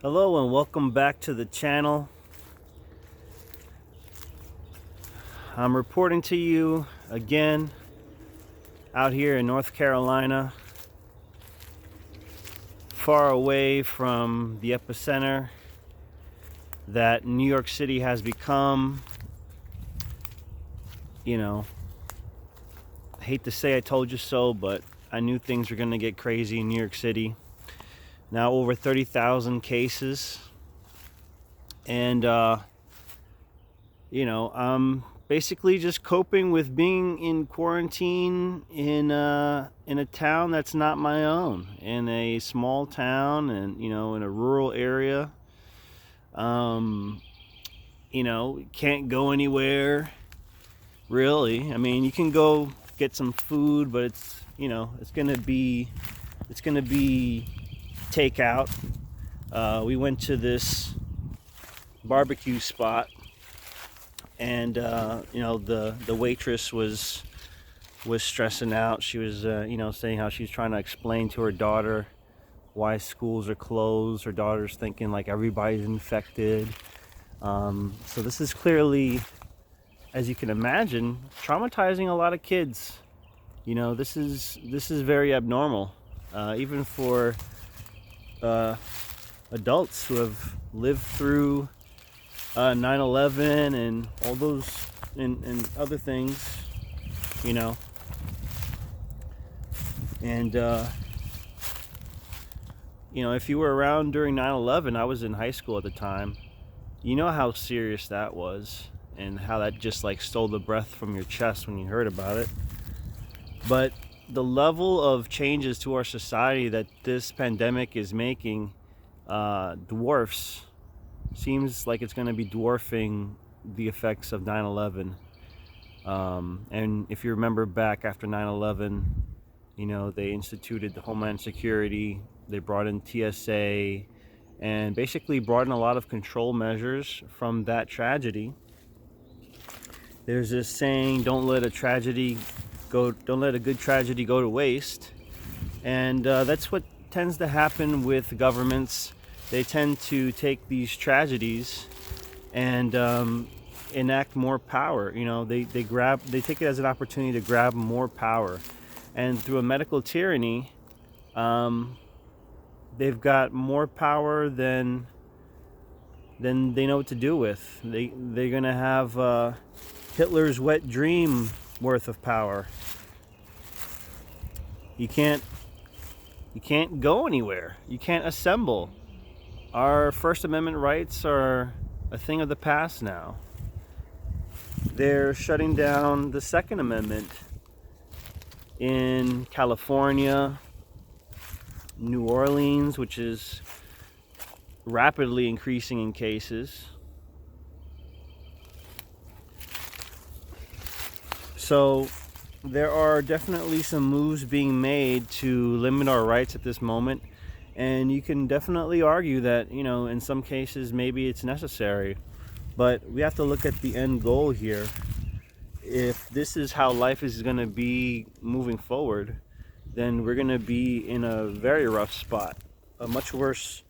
Hello and welcome back to the channel. I'm reporting to you again out here in North Carolina, far away from the epicenter that New York City has become. I hate to say I told you so, but I knew things were going to get crazy in New York City. Now over 30,000 cases, and I'm basically just coping with being in quarantine in a town that's not my own, in a small town, and in a rural area. Can't go anywhere really. I mean, you can go get some food, but it's gonna be takeout. We went to this barbecue spot, and the waitress was stressing out. She was saying how she's trying to explain to her daughter why schools are closed. Her daughter's thinking like everybody's infected. So this is clearly, as you can imagine, traumatizing a lot of kids. This is very abnormal, even for adults who have lived through 9/11 and all those and other things, and if you were around during 9/11, I was in high school at the time. You know how serious that was, and how that just like stole the breath from your chest when you heard about it. But the level of changes to our society that this pandemic is making seems like it's going to be dwarfing the effects of 9/11. And if you remember back after 9/11, they instituted the Homeland Security. They brought in TSA and basically brought in a lot of control measures from that tragedy. There's this saying, don't let a good tragedy go to waste. And that's what tends to happen with governments. They tend to take these tragedies and enact more power. They take it as an opportunity to grab more power, and through a medical tyranny, they've got more power than they know what to do with. They're gonna have Hitler's wet dream worth of power. You can't go anywhere. You can't assemble. Our First Amendment rights are a thing of the past now. They're shutting down the Second Amendment in California, New Orleans, which is rapidly increasing in cases. So there are definitely some moves being made to limit our rights at this moment. And you can definitely argue that, in some cases, maybe it's necessary. But we have to look at the end goal here. If this is how life is going to be moving forward, then we're going to be in a very rough spot. A much worse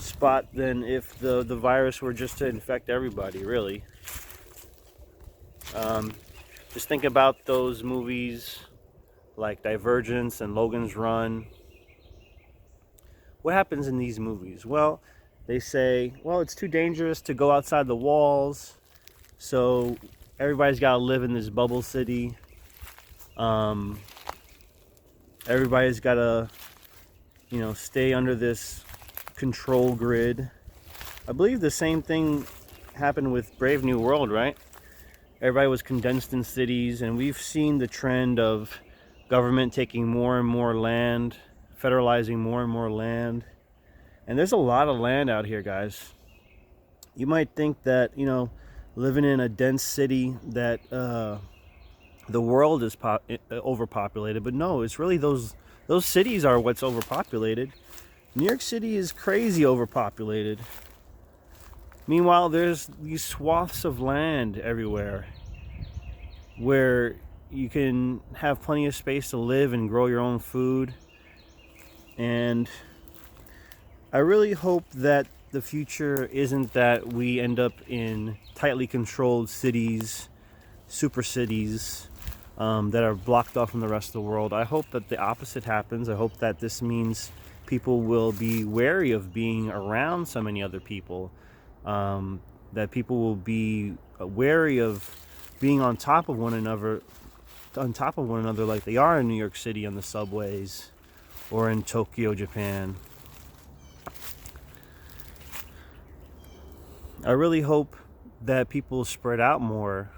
spot than if the virus were just to infect everybody, really. Just think about those movies like Divergence and Logan's Run. What happens in these movies? Well, they say, it's too dangerous to go outside the walls, so everybody's got to live in this bubble city. Everybody's got to, stay under this control grid. I believe the same thing happened with Brave New World, right? Everybody was condensed in cities, and we've seen the trend of government taking more and more land, federalizing more and more land. And there's a lot of land out here, guys. You might think that, living in a dense city that the world is overpopulated, but no, it's really those cities are what's overpopulated. New York City is crazy overpopulated. Meanwhile, there's these swaths of land everywhere where you can have plenty of space to live and grow your own food. And I really hope that the future isn't that we end up in tightly controlled cities, super cities, that are blocked off from the rest of the world. I hope that the opposite happens. I hope that this means people will be wary of being around so many other people, that people will be wary of being on top of one another like they are in New York City on the subways or in Tokyo, Japan. I really hope that people spread out more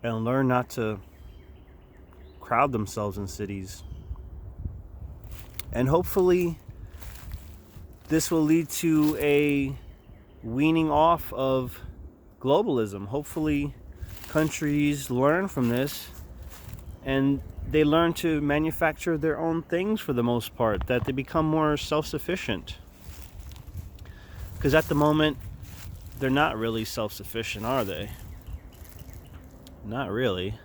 and learn not to crowd themselves in cities. And hopefully this will lead to a weaning off of globalism. Hopefully countries learn from this and they learn to manufacture their own things for the most part, that they become more self-sufficient. Because at the moment, they're not really self-sufficient, are they? Not really.